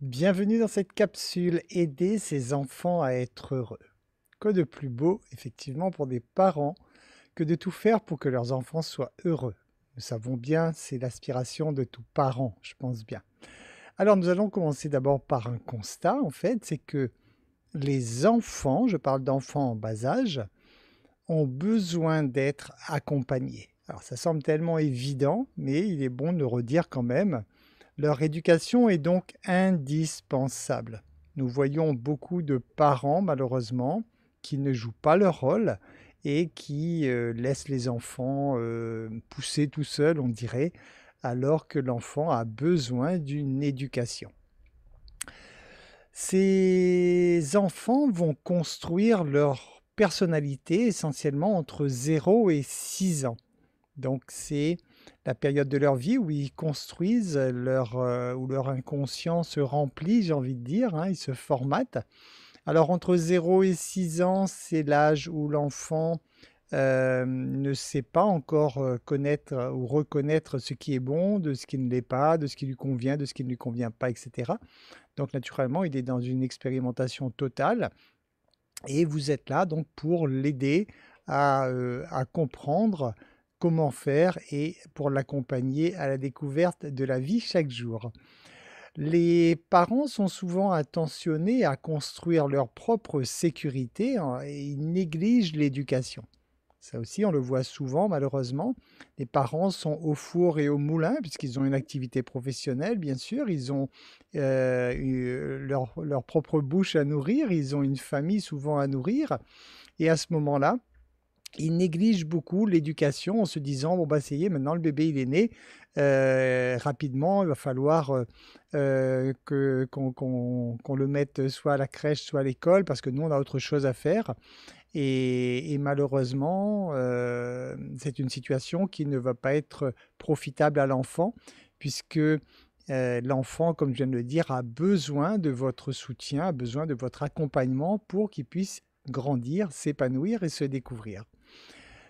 Bienvenue dans cette capsule Aider ses enfants à être heureux. Quoi de plus beau, effectivement, pour des parents que de tout faire pour que leurs enfants soient heureux. Nous savons bien, c'est l'aspiration de tout parent, je pense bien. Alors nous allons commencer d'abord par un constat, en fait, c'est que les enfants, je parle d'enfants en bas âge, ont besoin d'être accompagnés. Alors ça semble tellement évident, mais il est bon de le redire quand même. Leur éducation est donc indispensable. Nous voyons beaucoup de parents, malheureusement, qui ne jouent pas leur rôle et qui laissent les enfants pousser tout seuls, on dirait, alors que l'enfant a besoin d'une éducation. Ces enfants vont construire leur personnalité essentiellement entre 0 et 6 ans. Donc c'est la période de leur vie où ils construisent où leur inconscient se remplit, j'ai envie de dire, hein, ils se formatent. Alors entre 0 et 6 ans, c'est l'âge où l'enfant ne sait pas encore connaître ou reconnaître ce qui est bon, de ce qui ne l'est pas, de ce qui lui convient, de ce qui ne lui convient pas, etc. Donc naturellement, il est dans une expérimentation totale et vous êtes là donc pour l'aider à comprendre comment faire et pour l'accompagner à la découverte de la vie chaque jour. Les parents sont souvent attentionnés à construire leur propre sécurité, hein, et ils négligent l'éducation. Ça aussi, on le voit souvent malheureusement. Les parents sont au four et au moulin puisqu'ils ont une activité professionnelle, bien sûr. Ils ont leur propre bouche à nourrir, ils ont une famille souvent à nourrir. Et à ce moment-là, ils négligent beaucoup l'éducation en se disant: «Bon, bah, ça y est, maintenant le bébé, il est né, rapidement, il va falloir, que qu'on le mette soit à la crèche, soit à l'école parce que nous, on a autre chose à faire». Et malheureusement, c'est une situation qui ne va pas être profitable à l'enfant puisque, l'enfant, comme je viens de le dire, a besoin de votre soutien, a besoin de votre accompagnement pour qu'il puisse grandir, s'épanouir et se découvrir.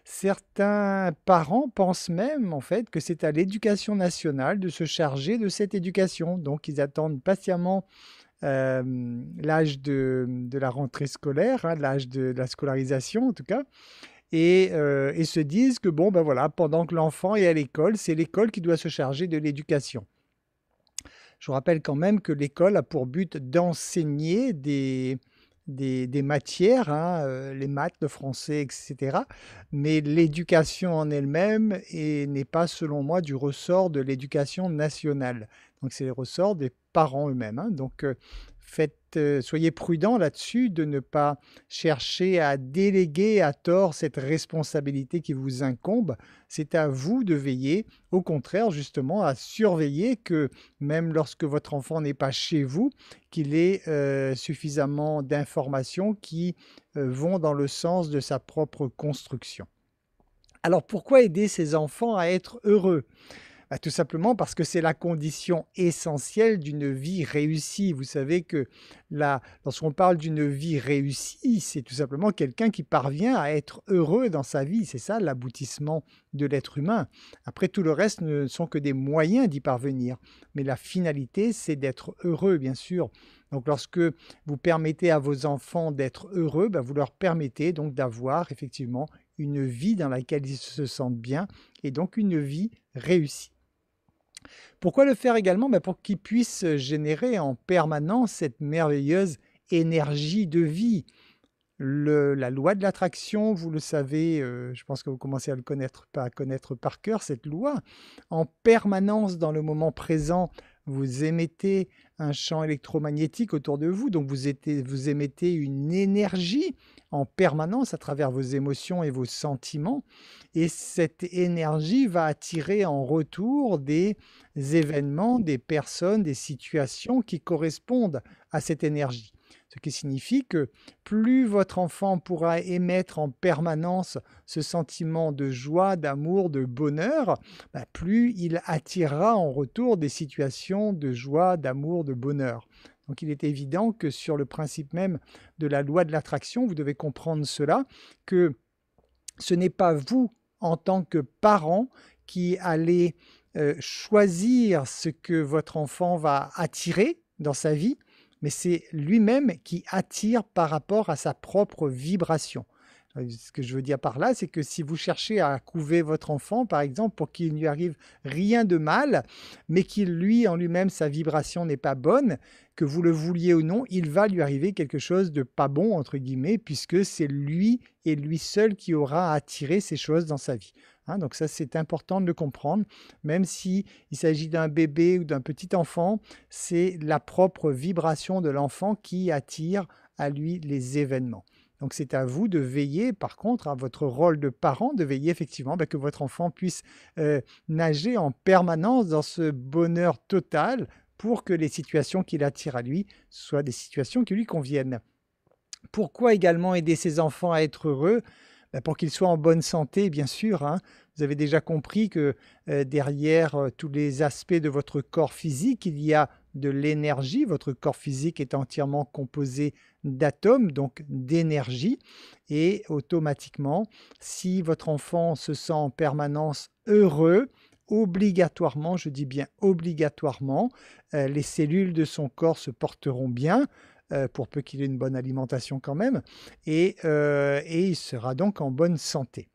Certains parents pensent même, en fait, que c'est à l'éducation nationale de se charger de cette éducation. Donc ils attendent patiemment l'âge de la rentrée scolaire, hein, l'âge de la scolarisation en tout cas, et se disent que bon, ben voilà, pendant que l'enfant est à l'école, c'est l'école qui doit se charger de l'éducation. Je vous rappelle quand même que l'école a pour but d'enseigner des matières, hein, les maths, le français, etc. Mais l'éducation en elle-même n'est pas, selon moi, du ressort de l'éducation nationale. Donc c'est le ressort des parents eux-mêmes, hein. Donc soyez prudents là-dessus de ne pas chercher à déléguer à tort cette responsabilité qui vous incombe. C'est à vous de veiller, au contraire, justement, à surveiller que même lorsque votre enfant n'est pas chez vous, qu'il ait suffisamment d'informations qui vont dans le sens de sa propre construction. Alors pourquoi aider ses enfants à être heureux? Bah, tout simplement parce que c'est la condition essentielle d'une vie réussie. Vous savez que lorsqu'on parle d'une vie réussie, c'est tout simplement quelqu'un qui parvient à être heureux dans sa vie. C'est ça l'aboutissement de l'être humain. Après, tout le reste ne sont que des moyens d'y parvenir. Mais la finalité, c'est d'être heureux, bien sûr. Donc lorsque vous permettez à vos enfants d'être heureux, bah, vous leur permettez donc d'avoir effectivement une vie dans laquelle ils se sentent bien et donc une vie réussie. Pourquoi le faire également? Bah, pour qu'ils puissent générer en permanence cette merveilleuse énergie de vie. La loi de l'attraction, vous le savez, je pense que vous commencez à le connaître, pas à connaître par cœur cette loi. En permanence, dans le moment présent, vous émettez un champ électromagnétique autour de vous, donc vous émettez une énergie en permanence à travers vos émotions et vos sentiments, et cette énergie va attirer en retour des événements, des personnes, des situations qui correspondent à cette énergie. Ce qui signifie que plus votre enfant pourra émettre en permanence ce sentiment de joie, d'amour, de bonheur, bah, plus il attirera en retour des situations de joie, d'amour, de bonheur. Donc il est évident que sur le principe même de la loi de l'attraction, vous devez comprendre cela, que ce n'est pas vous, en tant que parent, qui allez choisir ce que votre enfant va attirer, dans sa vie, mais c'est lui-même qui attire par rapport à sa propre vibration. Ce que je veux dire par là, c'est que si vous cherchez à couver votre enfant, par exemple, pour qu'il ne lui arrive rien de mal, mais qu'il lui, en lui-même, sa vibration n'est pas bonne, que vous le vouliez ou non, il va lui arriver quelque chose de pas bon, entre guillemets, puisque c'est lui et lui seul qui aura attiré ces choses dans sa vie. Hein, donc ça, c'est important de le comprendre. Même s'il s'agit d'un bébé ou d'un petit enfant, c'est la propre vibration de l'enfant qui attire à lui les événements. Donc c'est à vous de veiller, par contre, à votre rôle de parent, de veiller effectivement que votre enfant puisse nager en permanence dans ce bonheur total pour que les situations qu'il attire à lui soient des situations qui lui conviennent. Pourquoi également aider ses enfants à être heureux? Pour qu'ils soient en bonne santé, bien sûr. Hein. Vous avez déjà compris que derrière tous les aspects de votre corps physique, il y a de l'énergie. Votre corps physique est entièrement composé d'atomes, donc d'énergie. Et automatiquement, si votre enfant se sent en permanence heureux, obligatoirement, je dis bien obligatoirement, les cellules de son corps se porteront bien, pour peu qu'il ait une bonne alimentation quand même, et il sera donc en bonne santé.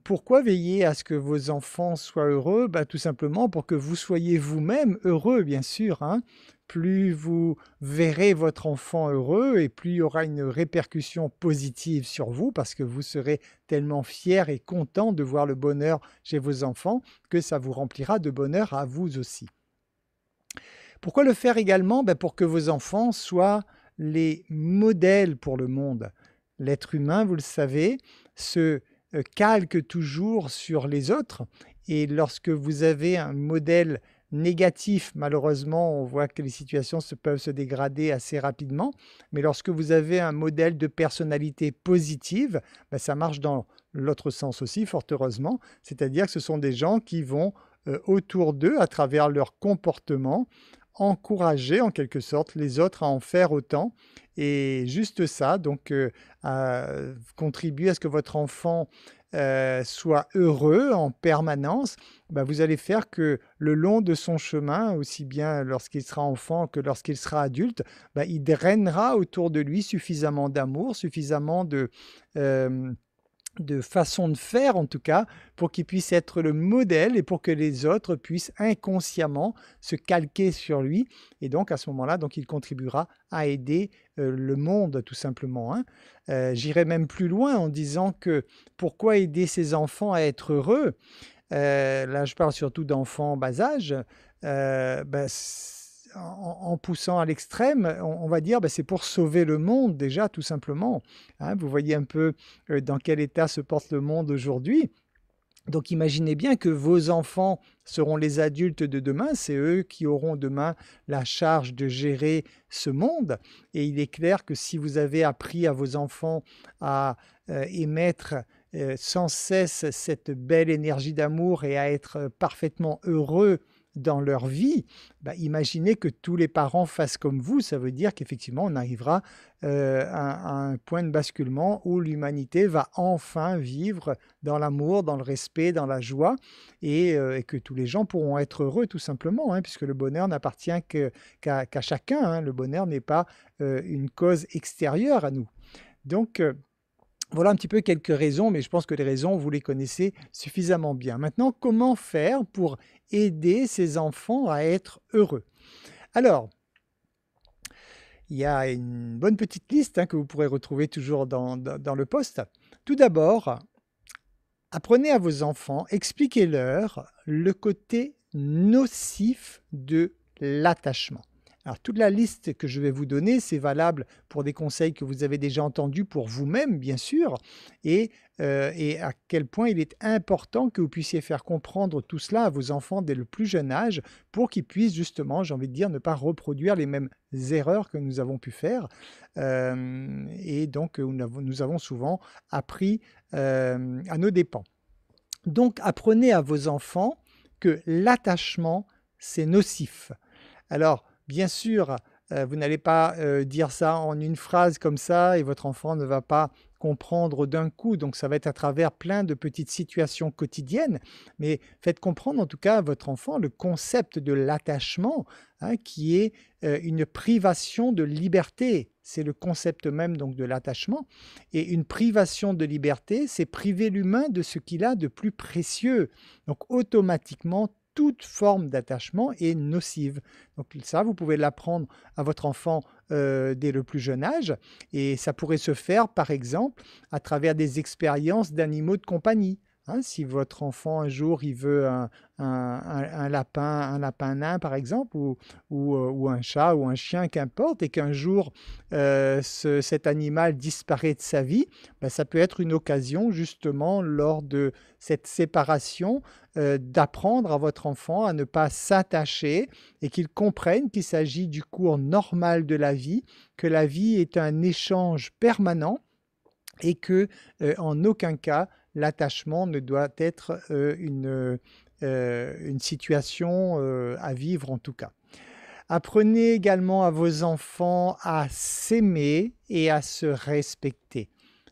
Pourquoi veiller à ce que vos enfants soient heureux? Tout simplement pour que vous soyez vous-même heureux, bien sûr. Hein. Plus vous verrez votre enfant heureux et plus il y aura une répercussion positive sur vous parce que vous serez tellement fier et content de voir le bonheur chez vos enfants que ça vous remplira de bonheur à vous aussi. Pourquoi le faire également? Pour que vos enfants soient les modèles pour le monde. L'être humain, vous le savez, se calque toujours sur les autres et lorsque vous avez un modèle négatif, malheureusement, on voit que les situations peuvent se dégrader assez rapidement, mais lorsque vous avez un modèle de personnalité positive, ça marche dans l'autre sens aussi, fort heureusement, c'est-à-dire que ce sont des gens qui vont autour d'eux, à travers leur comportement, encourager en quelque sorte les autres à en faire autant. Et juste ça, donc contribuer à ce que votre enfant soit heureux en permanence, vous allez faire que le long de son chemin, aussi bien lorsqu'il sera enfant que lorsqu'il sera adulte, il drainera autour de lui suffisamment d'amour, suffisamment de façon de faire en tout cas, pour qu'il puisse être le modèle et pour que les autres puissent inconsciemment se calquer sur lui. Et donc à ce moment-là, donc, il contribuera à aider le monde tout simplement. Hein. J'irai même plus loin en disant que pourquoi aider ses enfants à être heureux? Là je parle surtout d'enfants en bas âge. En poussant à l'extrême, on va dire c'est pour sauver le monde déjà tout simplement. Hein, vous voyez un peu dans quel état se porte le monde aujourd'hui. Donc imaginez bien que vos enfants seront les adultes de demain, c'est eux qui auront demain la charge de gérer ce monde. Et il est clair que si vous avez appris à vos enfants à émettre sans cesse cette belle énergie d'amour et à être parfaitement heureux dans leur vie, imaginez que tous les parents fassent comme vous, ça veut dire qu'effectivement on arrivera à un point de basculement où l'humanité va enfin vivre dans l'amour, dans le respect, dans la joie et que tous les gens pourront être heureux tout simplement, hein, puisque le bonheur n'appartient qu'à chacun, hein, le bonheur n'est pas une cause extérieure à nous. Donc voilà un petit peu quelques raisons, mais je pense que les raisons, vous les connaissez suffisamment bien. Maintenant, comment faire pour aider ces enfants à être heureux? Alors, il y a une bonne petite liste que vous pourrez retrouver toujours dans le post. Tout d'abord, apprenez à vos enfants, expliquez-leur le côté nocif de l'attachement. Alors, toute la liste que je vais vous donner, c'est valable pour des conseils que vous avez déjà entendus pour vous-même, bien sûr, et à quel point il est important que vous puissiez faire comprendre tout cela à vos enfants dès le plus jeune âge pour qu'ils puissent justement, j'ai envie de dire, ne pas reproduire les mêmes erreurs que nous avons pu faire. Et donc, nous avons souvent appris à nos dépens. Donc, apprenez à vos enfants que l'attachement, c'est nocif. Alors, bien sûr, Vous n'allez pas, dire ça en une phrase comme ça et votre enfant ne va pas comprendre d'un coup. Donc ça va être à travers plein de petites situations quotidiennes, mais faites comprendre en tout cas à votre enfant le concept de l'attachement, hein, qui est, une privation de liberté. C'est le concept même donc de l'attachement et une privation de liberté, c'est priver l'humain de ce qu'il a de plus précieux. Donc automatiquement, toute forme d'attachement est nocive. Donc ça, vous pouvez l'apprendre à votre enfant dès le plus jeune âge et ça pourrait se faire, par exemple, à travers des expériences d'animaux de compagnie. Hein, si votre enfant, un jour, il veut un lapin nain, par exemple, ou un chat ou un chien, qu'importe, et qu'un jour, cet animal disparaît de sa vie, ben, ça peut être une occasion, justement, lors de cette séparation, d'apprendre à votre enfant à ne pas s'attacher et qu'il comprenne qu'il s'agit du cours normal de la vie, que la vie est un échange permanent et que, en aucun cas, l'attachement ne doit être, une situation, à vivre en tout cas. Apprenez également à vos enfants à s'aimer et à se respecter.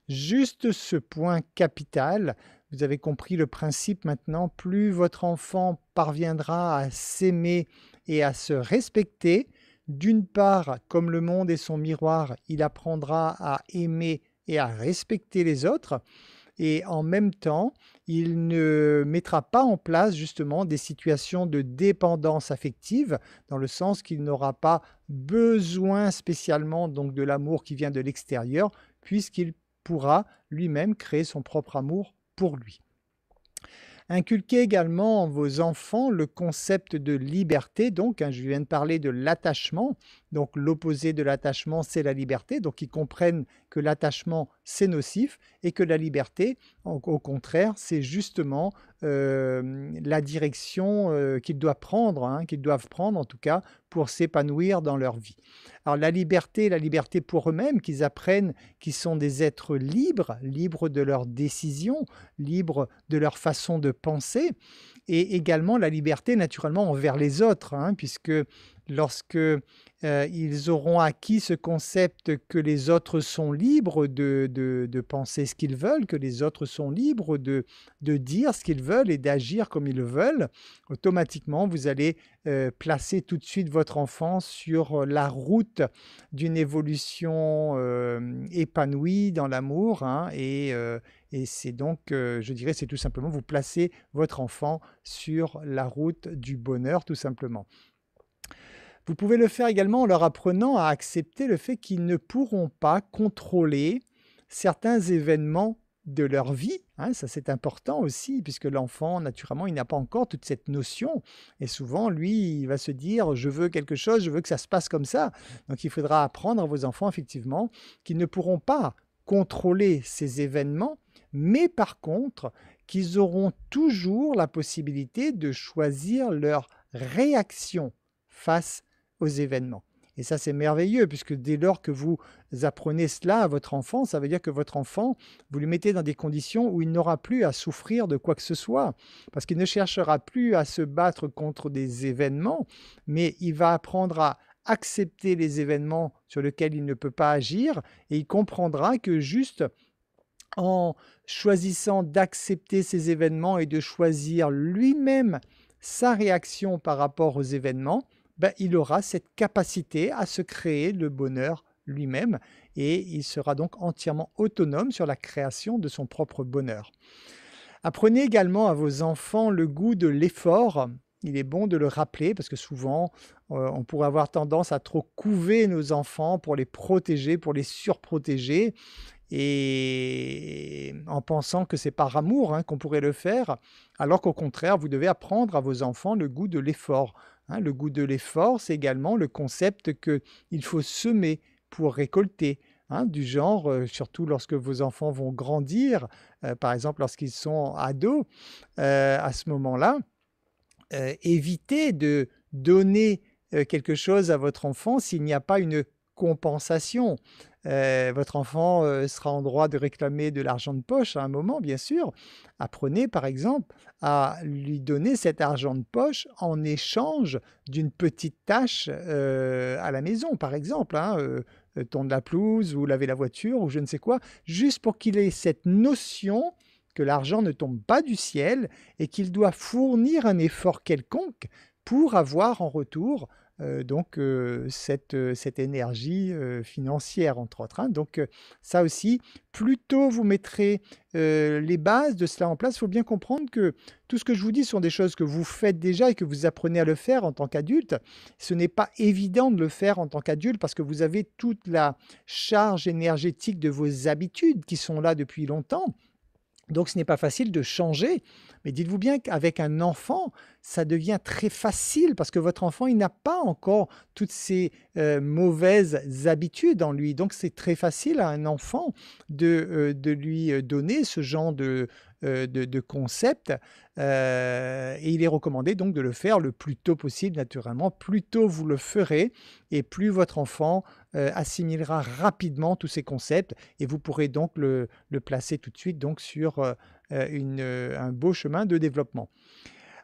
Juste ce point capital, vous avez compris le principe maintenant, plus votre enfant parviendra à s'aimer et à se respecter, d'une part, comme le monde est son miroir, il apprendra à aimer et à respecter les autres, et en même temps, il ne mettra pas en place justement des situations de dépendance affective, dans le sens qu'il n'aura pas besoin spécialement donc de l'amour qui vient de l'extérieur, puisqu'il pourra lui-même créer son propre amour pour lui. Inculquez également en vos enfants le concept de liberté, donc hein, je viens de parler de l'attachement, donc l'opposé de l'attachement c'est la liberté, donc ils comprennent que l'attachement c'est nocif et que la liberté au contraire c'est justement la direction qu'ils doivent prendre, hein, qu'ils doivent prendre en tout cas pour s'épanouir dans leur vie. Alors la liberté pour eux-mêmes, qu'ils apprennent qu'ils sont des êtres libres, libres de leurs décisions, libres de leur façon de penser, et également la liberté naturellement envers les autres, hein, puisque lorsque ils auront acquis ce concept que les autres sont libres de penser ce qu'ils veulent, que les autres sont libres de dire ce qu'ils veulent et d'agir comme ils le veulent, automatiquement vous allez placer tout de suite votre enfant sur la route d'une évolution épanouie dans l'amour, hein, et c'est donc, je dirais, c'est tout simplement vous placer votre enfant sur la route du bonheur, tout simplement. Vous pouvez le faire également en leur apprenant à accepter le fait qu'ils ne pourront pas contrôler certains événements de leur vie, hein, ça c'est important aussi, puisque l'enfant, naturellement, il n'a pas encore toute cette notion. Et souvent, lui, il va se dire, je veux quelque chose, je veux que ça se passe comme ça. Donc il faudra apprendre à vos enfants, effectivement, qu'ils ne pourront pas contrôler ces événements, mais par contre, qu'ils auront toujours la possibilité de choisir leur réaction face aux événements. Et ça, c'est merveilleux, puisque dès lors que vous apprenez cela à votre enfant, ça veut dire que votre enfant, vous lui mettez dans des conditions où il n'aura plus à souffrir de quoi que ce soit, parce qu'il ne cherchera plus à se battre contre des événements, mais il va apprendre à accepter les événements sur lesquels il ne peut pas agir, et il comprendra que juste en choisissant d'accepter ces événements et de choisir lui-même sa réaction par rapport aux événements, ben, il aura cette capacité à se créer le bonheur lui-même et il sera donc entièrement autonome sur la création de son propre bonheur. Apprenez également à vos enfants le goût de l'effort. Il est bon de le rappeler parce que souvent, on pourrait avoir tendance à trop couver nos enfants pour les protéger, pour les surprotéger et en pensant que c'est par amour, hein, qu'on pourrait le faire, alors qu'au contraire, vous devez apprendre à vos enfants le goût de l'effort. Hein. Le goût de l'effort, c'est également le concept qu'il faut semer pour récolter. Hein, du genre, surtout lorsque vos enfants vont grandir, par exemple lorsqu'ils sont ados, à ce moment-là, évitez de donner quelque chose à votre enfant s'il n'y a pas une compensation. Votre enfant, sera en droit de réclamer de l'argent de poche à un moment, bien sûr. Apprenez, par exemple, à lui donner cet argent de poche en échange d'une petite tâche, à la maison, par exemple, hein, tondre la pelouse ou laver la voiture ou je ne sais quoi, juste pour qu'il ait cette notion que l'argent ne tombe pas du ciel et qu'il doit fournir un effort quelconque pour avoir en retour cette énergie financière, entre autres. Hein. Donc ça aussi, plus tôt vous mettrez les bases de cela en place, il faut bien comprendre que tout ce que je vous dis sont des choses que vous faites déjà et que vous apprenez à le faire en tant qu'adulte. Ce n'est pas évident de le faire en tant qu'adulte parce que vous avez toute la charge énergétique de vos habitudes qui sont là depuis longtemps. Donc ce n'est pas facile de changer, mais dites-vous bien qu'avec un enfant, ça devient très facile parce que votre enfant, il n'a pas encore toutes ces mauvaises habitudes en lui. Donc c'est très facile à un enfant de lui donner ce genre de concept et il est recommandé donc de le faire le plus tôt possible naturellement. Plus tôt vous le ferez et plus votre enfant assimilera rapidement tous ces concepts et vous pourrez donc le placer tout de suite donc sur un beau chemin de développement.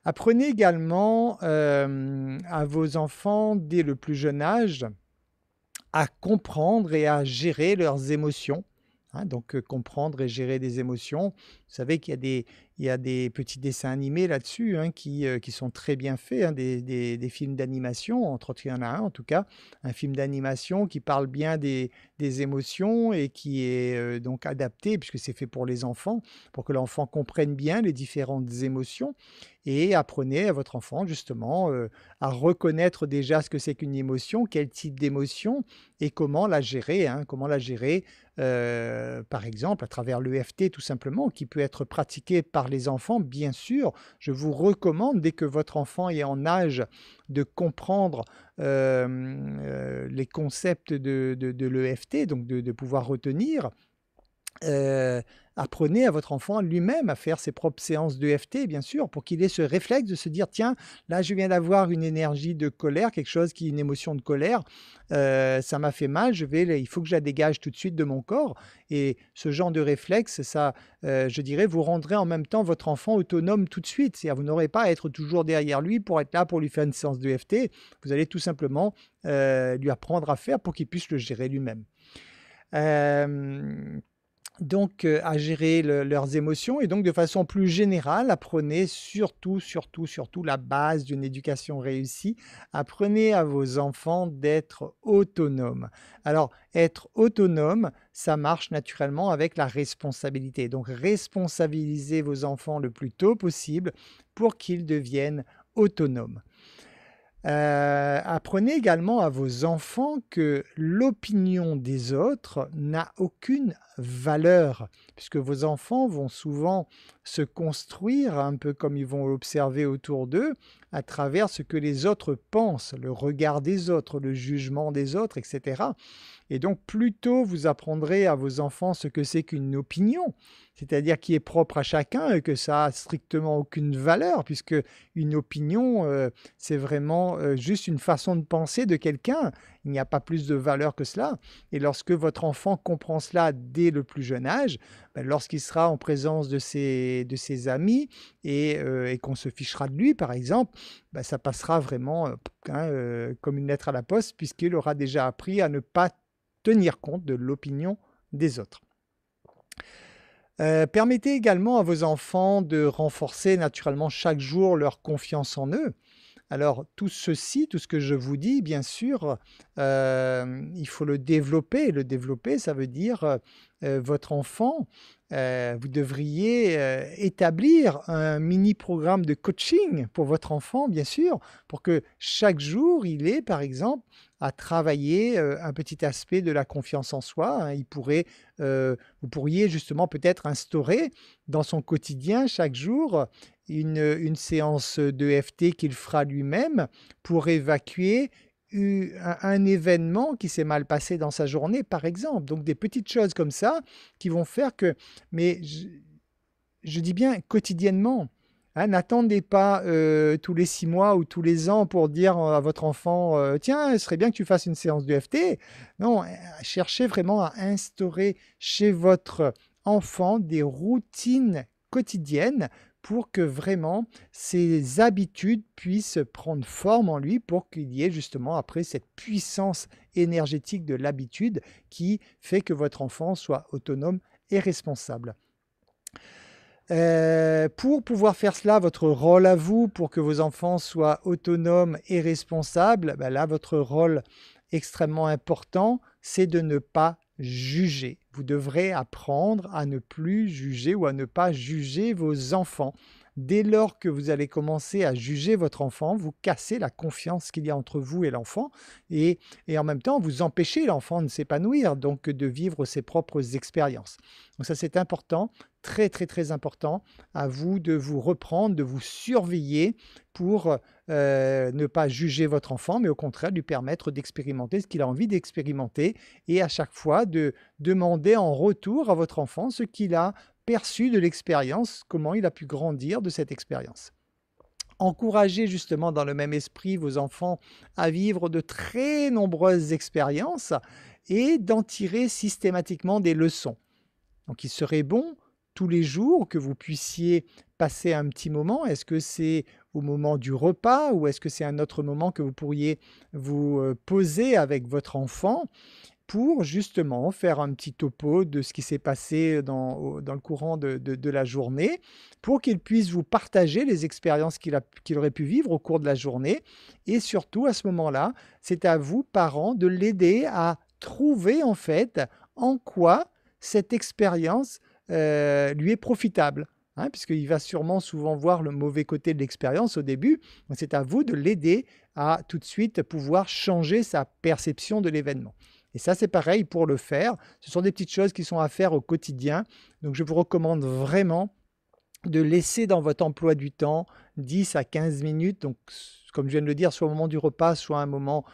Apprenez également à vos enfants dès le plus jeune âge à comprendre et à gérer leurs émotions. Hein, donc comprendre et gérer des émotions. Vous savez qu'il y a des petits dessins animés là-dessus hein, qui sont très bien faits, hein, des films d'animation, entre autres il y en a un en tout cas, un film d'animation qui parle bien des émotions et qui est donc adapté, puisque c'est fait pour les enfants, pour que l'enfant comprenne bien les différentes émotions et apprenez à votre enfant justement à reconnaître déjà ce que c'est qu'une émotion, quel type d'émotion et comment la gérer, hein, comment la gérer par exemple à travers l'EFT tout simplement, qui peut être pratiqué par les enfants, bien sûr. Je vous recommande, dès que votre enfant est en âge de comprendre les concepts de l'EFT, donc de pouvoir retenir, apprenez à votre enfant lui-même à faire ses propres séances d'EFT, bien sûr, pour qu'il ait ce réflexe de se dire: «Tiens, là, je viens d'avoir une énergie de colère, quelque chose qui une émotion de colère, ça m'a fait mal, il faut que je la dégage tout de suite de mon corps» et ce genre de réflexe, ça, je dirais, vous rendrez en même temps votre enfant autonome tout de suite. C'est-à-dire, vous n'aurez pas à être toujours derrière lui pour être là, pour lui faire une séance d'EFT. Vous allez tout simplement, lui apprendre à faire pour qu'il puisse le gérer lui-même. Donc, à gérer leurs émotions et donc de façon plus générale, apprenez surtout la base d'une éducation réussie. Apprenez à vos enfants d'être autonomes. Alors, être autonome, ça marche naturellement avec la responsabilité. Donc, responsabilisez vos enfants le plus tôt possible pour qu'ils deviennent autonomes. Apprenez également à vos enfants que l'opinion des autres n'a aucune valeur, puisque vos enfants vont souvent se construire, un peu comme ils vont observer autour d'eux, à travers ce que les autres pensent, le regard des autres, le jugement des autres, etc. Et donc, plus tôt vous apprendrez à vos enfants ce que c'est qu'une opinion, c'est-à-dire qui est propre à chacun et que ça a strictement aucune valeur, puisque une opinion, c'est vraiment juste une façon de penser de quelqu'un. Il n'y a pas plus de valeur que cela. Et lorsque votre enfant comprend cela dès le plus jeune âge, ben, lorsqu'il sera en présence de ses amis et qu'on se fichera de lui, par exemple, ben, ça passera vraiment comme une lettre à la poste, puisqu'il aura déjà appris à ne pas tenir compte de l'opinion des autres. Permettez également à vos enfants de renforcer naturellement chaque jour leur confiance en eux. Alors tout ceci, tout ce que je vous dis, bien sûr, il faut le développer. Le développer, ça veut dire, votre enfant, vous devriez, établir un mini programme de coaching pour votre enfant, bien sûr, pour que chaque jour, il ait, par exemple, à travailler, un petit aspect de la confiance en soi, hein. Vous pourriez justement peut-être instaurer dans son quotidien, chaque jour, une séance d'EFT qu'il fera lui-même pour évacuer un événement qui s'est mal passé dans sa journée, par exemple. Donc des petites choses comme ça qui vont faire que, mais je dis bien quotidiennement, Hein, n'attendez pas, tous les 6 mois ou tous les ans pour dire, à votre enfant, «Tiens, il serait bien que tu fasses une séance d'EFT». Non, cherchez vraiment à instaurer chez votre enfant des routines quotidiennes pour que vraiment ces habitudes puissent prendre forme en lui, pour qu'il y ait justement après cette puissance énergétique de l'habitude qui fait que votre enfant soit autonome et responsable. Pour pouvoir faire cela, votre rôle à vous, pour que vos enfants soient autonomes et responsables, bah, là, votre rôle extrêmement important, c'est de ne pas juger. Vous devrez apprendre à ne plus juger ou à ne pas juger vos enfants. Dès lors que vous allez commencer à juger votre enfant, vous cassez la confiance qu'il y a entre vous et l'enfant et en même temps, vous empêchez l'enfant de s'épanouir, donc de vivre ses propres expériences. Donc ça, c'est important, très, très, très important. À vous de vous reprendre, de vous surveiller pour, ne pas juger votre enfant, mais au contraire lui permettre d'expérimenter ce qu'il a envie d'expérimenter et à chaque fois de demander en retour à votre enfant ce qu'il a perçu de l'expérience, comment il a pu grandir de cette expérience. Encouragez justement dans le même esprit vos enfants à vivre de très nombreuses expériences et d'en tirer systématiquement des leçons. Donc il serait bon tous les jours que vous puissiez passer un petit moment. Est-ce que c'est au moment du repas ou est-ce que c'est un autre moment que vous pourriez vous poser avec votre enfant pour justement faire un petit topo de ce qui s'est passé dans le courant de la journée, pour qu'il puisse vous partager les expériences qu'il aurait pu vivre au cours de la journée. Et surtout, à ce moment-là, c'est à vous, parents, de l'aider à trouver en fait en quoi cette expérience lui est profitable. Hein, puisqu'il va sûrement souvent voir le mauvais côté de l'expérience au début. Donc c'est à vous de l'aider à tout de suite pouvoir changer sa perception de l'événement. Et ça, c'est pareil pour le faire. Ce sont des petites choses qui sont à faire au quotidien. Donc, je vous recommande vraiment de laisser dans votre emploi du temps 10 à 15 minutes. Donc, comme je viens de le dire, soit au moment du repas, soit un moment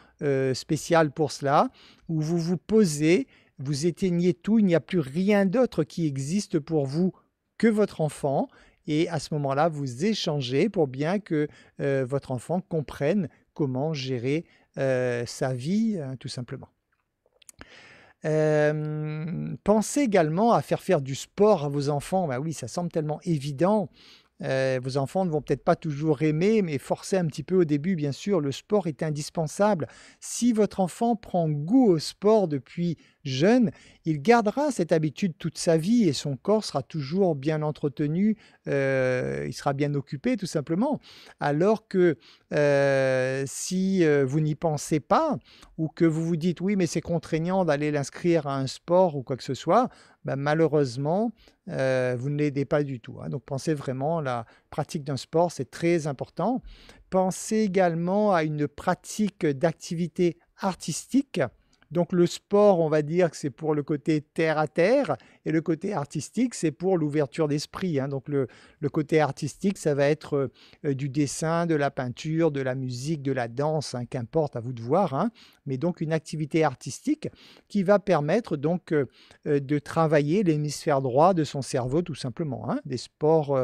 spécial pour cela, où vous vous posez, vous éteignez tout. Il n'y a plus rien d'autre qui existe pour vous que votre enfant. Et à ce moment-là, vous échangez pour bien que votre enfant comprenne comment gérer sa vie, tout simplement. Pensez également à faire du sport à vos enfants. Bah oui, ça semble tellement évident. Vos enfants ne vont peut-être pas toujours aimer, mais forcez un petit peu au début, bien sûr. Le sport est indispensable. Si votre enfant prend goût au sport depuis jeune, il gardera cette habitude toute sa vie et son corps sera toujours bien entretenu, il sera bien occupé tout simplement. Alors que si vous n'y pensez pas ou que vous vous dites oui mais c'est contraignant d'aller l'inscrire à un sport ou quoi que ce soit, bah, malheureusement vous ne l'aidez pas du tout, hein. Donc pensez vraiment à la pratique d'un sport, c'est très important. Pensez également à une pratique d'activité artistique. Donc le sport, on va dire que c'est pour le côté terre à terre et le côté artistique, c'est pour l'ouverture d'esprit, hein. Donc le côté artistique, ça va être du dessin, de la peinture, de la musique, de la danse, hein, qu'importe, à vous de voir, hein. Mais donc une activité artistique qui va permettre donc de travailler l'hémisphère droit de son cerveau tout simplement, hein. Des sports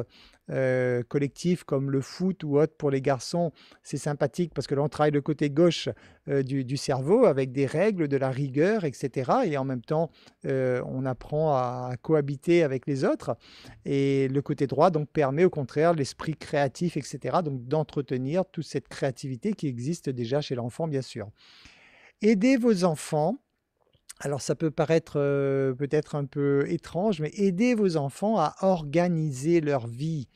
collectifs comme le foot ou autre pour les garçons, c'est sympathique parce que là on travaille le côté gauche du cerveau avec des règles, de la rigueur, etc. Et en même temps, on apprend à cohabiter avec les autres. Et le côté droit donc permet au contraire l'esprit créatif, etc. Donc d'entretenir toute cette créativité qui existe déjà chez l'enfant, bien sûr. Aidez vos enfants. Alors ça peut paraître peut-être un peu étrange, mais aidez vos enfants à organiser leur vie.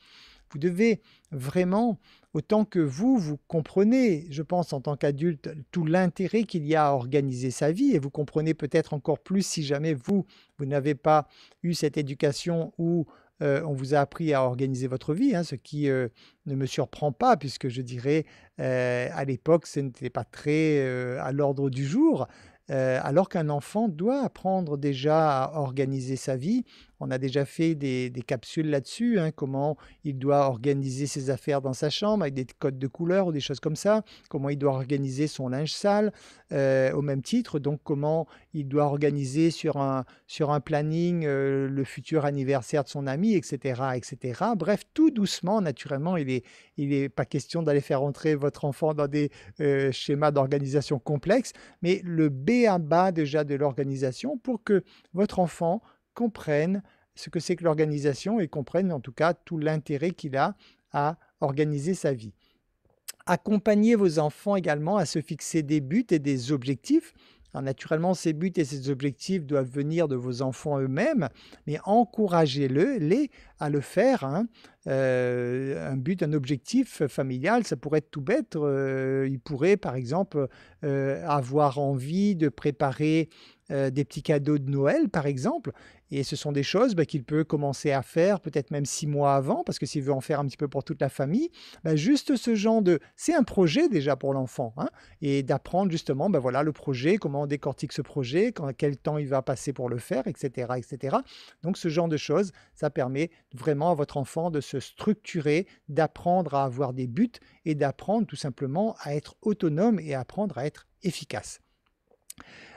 Vous devez vraiment, autant que vous comprenez, je pense en tant qu'adulte, tout l'intérêt qu'il y a à organiser sa vie et vous comprenez peut-être encore plus si jamais vous n'avez pas eu cette éducation où on vous a appris à organiser votre vie, hein, ce qui ne me surprend pas puisque je dirais à l'époque ce n'était pas très à l'ordre du jour. Alors qu'un enfant doit apprendre déjà à organiser sa vie, On a déjà fait des capsules là-dessus, hein, comment il doit organiser ses affaires dans sa chambre avec des codes de couleurs ou des choses comme ça, comment il doit organiser son linge sale, au même titre, donc comment il doit organiser sur un planning, le futur anniversaire de son ami et cetera et cetera. Bref, tout doucement, naturellement, il est pas question d'aller faire entrer votre enfant dans des, schémas d'organisation complexes, mais le B à bas déjà de l'organisation pour que votre enfant comprenne ce que c'est que l'organisation et comprenne en tout cas tout l'intérêt qu'il a à organiser sa vie. Accompagnez vos enfants également à se fixer des buts et des objectifs. Alors naturellement, ces buts et ces objectifs doivent venir de vos enfants eux-mêmes, mais encouragez-les à le faire, hein. Un but, un objectif familial, ça pourrait être tout bête. Il pourrait, par exemple, avoir envie de préparer des petits cadeaux de Noël, par exemple. Et ce sont des choses qu'il peut commencer à faire peut-être même 6 mois avant, parce que s'il veut en faire un petit peu pour toute la famille, juste ce genre de... C'est un projet déjà pour l'enfant, hein, et d'apprendre justement voilà, le projet, comment on décortique ce projet, quel temps il va passer pour le faire, etc., etc. Donc ce genre de choses, ça permet vraiment à votre enfant de se structurer, d'apprendre à avoir des buts et d'apprendre tout simplement à être autonome et apprendre à être efficace.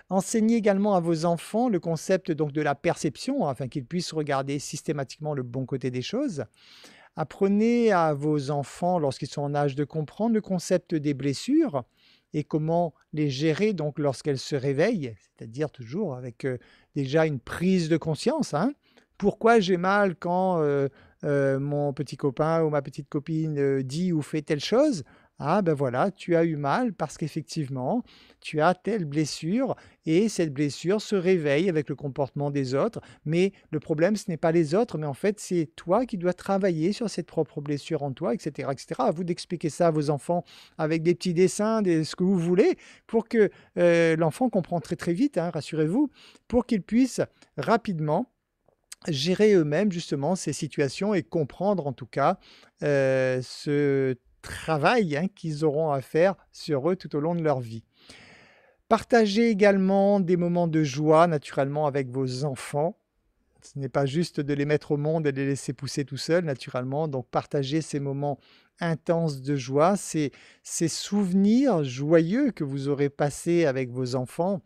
Enseignez également à vos enfants le concept donc de la perception, afin qu'ils puissent regarder systématiquement le bon côté des choses. Apprenez à vos enfants, lorsqu'ils sont en âge de comprendre, le concept des blessures et comment les gérer donc lorsqu'elles se réveillent, c'est-à-dire toujours avec déjà une prise de conscience, hein. Pourquoi j'ai mal quand mon petit copain ou ma petite copine dit ou fait telle chose? Ah ben voilà, tu as eu mal parce qu'effectivement, tu as telle blessure et cette blessure se réveille avec le comportement des autres. Mais le problème, ce n'est pas les autres, mais en fait, c'est toi qui dois travailler sur cette propre blessure en toi, etc., etc. À vous d'expliquer ça à vos enfants avec des petits dessins, ce que vous voulez, pour que l'enfant comprenne très très vite, hein, rassurez-vous, pour qu'il puisse rapidement gérer eux-mêmes justement ces situations et comprendre en tout cas ce travail, hein, qu'ils auront à faire sur eux tout au long de leur vie. Partagez également des moments de joie naturellement avec vos enfants. Ce n'est pas juste de les mettre au monde et de les laisser pousser tout seuls naturellement. Donc partagez ces moments intenses de joie, ces souvenirs joyeux que vous aurez passés avec vos enfants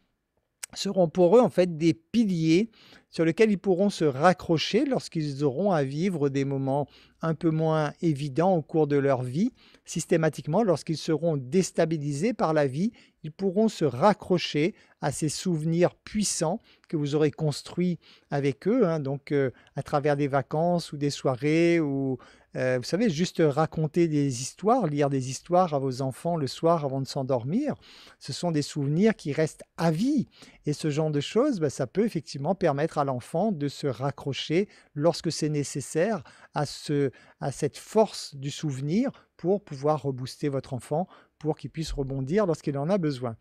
seront pour eux en fait des piliers sur lesquels ils pourront se raccrocher lorsqu'ils auront à vivre des moments un peu moins évidents au cours de leur vie. Systématiquement, lorsqu'ils seront déstabilisés par la vie, ils pourront se raccrocher à ces souvenirs puissants que vous aurez construits avec eux, hein, donc à travers des vacances ou des soirées ou vous savez, juste raconter des histoires, lire des histoires à vos enfants le soir avant de s'endormir, ce sont des souvenirs qui restent à vie. Et ce genre de choses, ça peut effectivement permettre à l'enfant de se raccrocher lorsque c'est nécessaire à cette force du souvenir pour pouvoir rebooster votre enfant, pour qu'il puisse rebondir lorsqu'il en a besoin.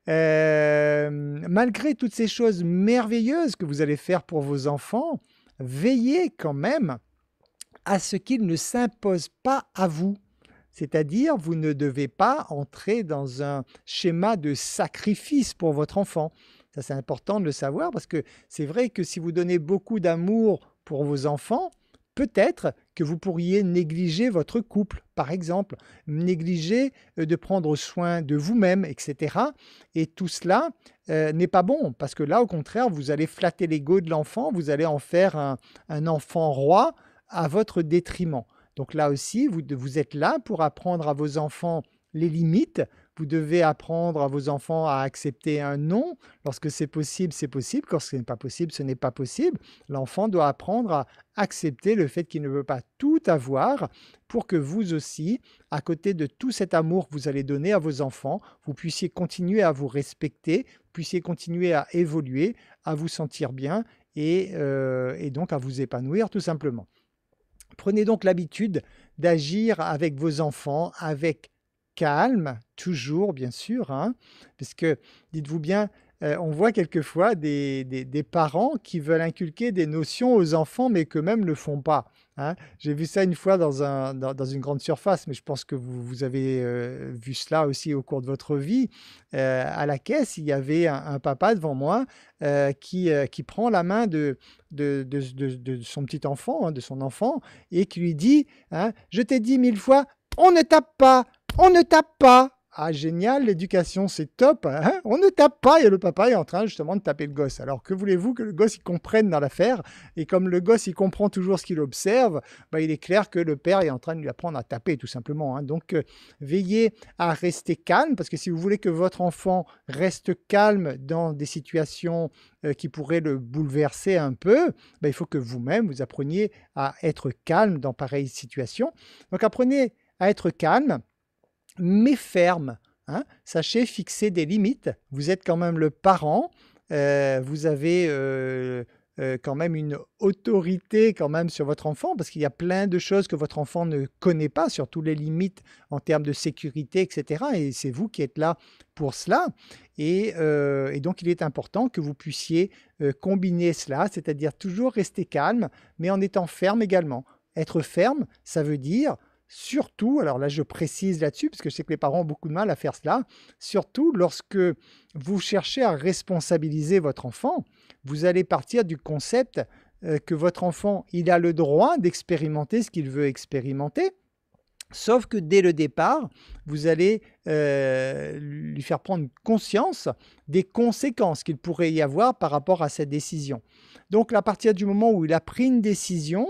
Malgré toutes ces choses merveilleuses que vous allez faire pour vos enfants, veillez quand même à ce qu'ils ne s'imposent pas à vous. C'est-à-dire, vous ne devez pas entrer dans un schéma de sacrifice pour votre enfant. Ça, c'est important de le savoir parce que c'est vrai que si vous donnez beaucoup d'amour pour vos enfants, peut-être que vous pourriez négliger votre couple, par exemple, négliger de prendre soin de vous-même, etc. Et tout cela n'est pas bon parce que là, au contraire, vous allez flatter l'ego de l'enfant, vous allez en faire un enfant roi à votre détriment. Donc là aussi, vous êtes là pour apprendre à vos enfants les limites. Vous devez apprendre à vos enfants à accepter un non. Lorsque c'est possible, c'est possible. Quand ce n'est pas possible, ce n'est pas possible. L'enfant doit apprendre à accepter le fait qu'il ne veut pas tout avoir pour que vous aussi, à côté de tout cet amour que vous allez donner à vos enfants, vous puissiez continuer à vous respecter, puissiez continuer à évoluer, à vous sentir bien et donc à vous épanouir tout simplement. Prenez donc l'habitude d'agir avec vos enfants avec calme, toujours bien sûr, hein, parce que dites-vous bien, on voit quelquefois des parents qui veulent inculquer des notions aux enfants mais qu'eux-mêmes ne le font pas. hein. J'ai vu ça une fois dans une grande surface, mais je pense que vous avez, vu cela aussi au cours de votre vie. À la caisse, il y avait un papa devant moi, qui prend la main de son petit enfant, hein, de son enfant et qui lui dit, hein: «Je t'ai dit 1000 fois, on ne tape pas, on ne tape pas!» Ah génial, l'éducation c'est top, hein, on ne tape pas et le papa est en train justement de taper le gosse. Alors que voulez-vous que le gosse il comprenne dans l'affaire? Et comme le gosse il comprend toujours ce qu'il observe, bah, il est clair que le père est en train de lui apprendre à taper tout simplement, hein. Donc veillez à rester calme parce que si vous voulez que votre enfant reste calme dans des situations qui pourraient le bouleverser un peu, bah, il faut que vous-même vous appreniez à être calme dans pareille situation. Donc apprenez à être calme mais ferme, hein. Sachez fixer des limites. Vous êtes quand même le parent, vous avez, quand même une autorité quand même sur votre enfant parce qu'il y a plein de choses que votre enfant ne connaît pas, surtout les limites en termes de sécurité et cetera et c'est vous qui êtes là pour cela et donc il est important que vous puissiez, combiner cela, c'est-à-dire toujours rester calme, mais en étant ferme également. Être ferme, ça veut dire surtout, alors là je précise là-dessus, parce que je sais que les parents ont beaucoup de mal à faire cela, surtout lorsque vous cherchez à responsabiliser votre enfant, vous allez partir du concept que votre enfant, il a le droit d'expérimenter ce qu'il veut expérimenter, sauf que dès le départ, vous allez lui faire prendre conscience des conséquences qu'il pourrait y avoir par rapport à cette décision. Donc à partir du moment où il a pris une décision,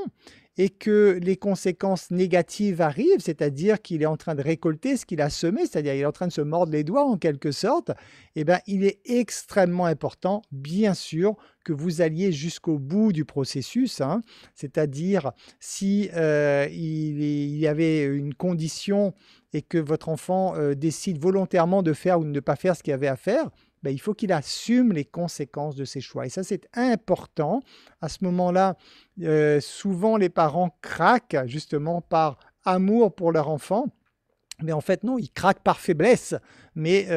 et que les conséquences négatives arrivent, c'est-à-dire qu'il est en train de récolter ce qu'il a semé, c'est-à-dire qu'il est en train de se mordre les doigts en quelque sorte, eh bien, il est extrêmement important, bien sûr, que vous alliez jusqu'au bout du processus, hein. C'est-à-dire si il y avait une condition et que votre enfant décide volontairement de faire ou de ne pas faire ce qu'il y avait à faire, ben, il faut qu'il assume les conséquences de ses choix. Et ça, c'est important. À ce moment-là, souvent les parents craquent justement par amour pour leur enfant. Mais en fait, non, ils craquent par faiblesse. Mais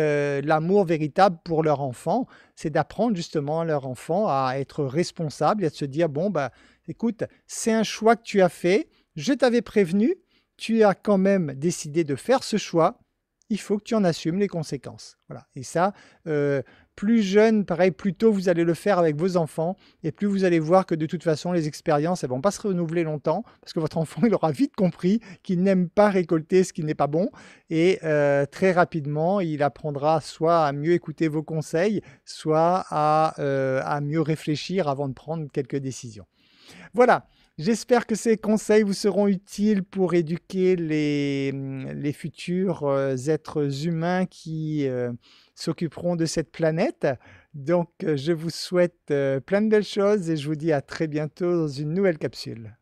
l'amour véritable pour leur enfant, c'est d'apprendre justement à leur enfant à être responsable et à se dire, bon, bah, écoute, c'est un choix que tu as fait, je t'avais prévenu, tu as quand même décidé de faire ce choix, il faut que tu en assumes les conséquences. Voilà. Et ça, plus jeune, pareil, plus tôt vous allez le faire avec vos enfants, et plus vous allez voir que de toute façon, les expériences, elles ne vont pas se renouveler longtemps, parce que votre enfant, il aura vite compris qu'il n'aime pas récolter ce qui n'est pas bon, et très rapidement, il apprendra soit à mieux écouter vos conseils, soit à mieux réfléchir avant de prendre quelques décisions. Voilà, j'espère que ces conseils vous seront utiles pour éduquer les futurs êtres humains qui s'occuperont de cette planète. Donc, je vous souhaite plein de belles choses et je vous dis à très bientôt dans une nouvelle capsule.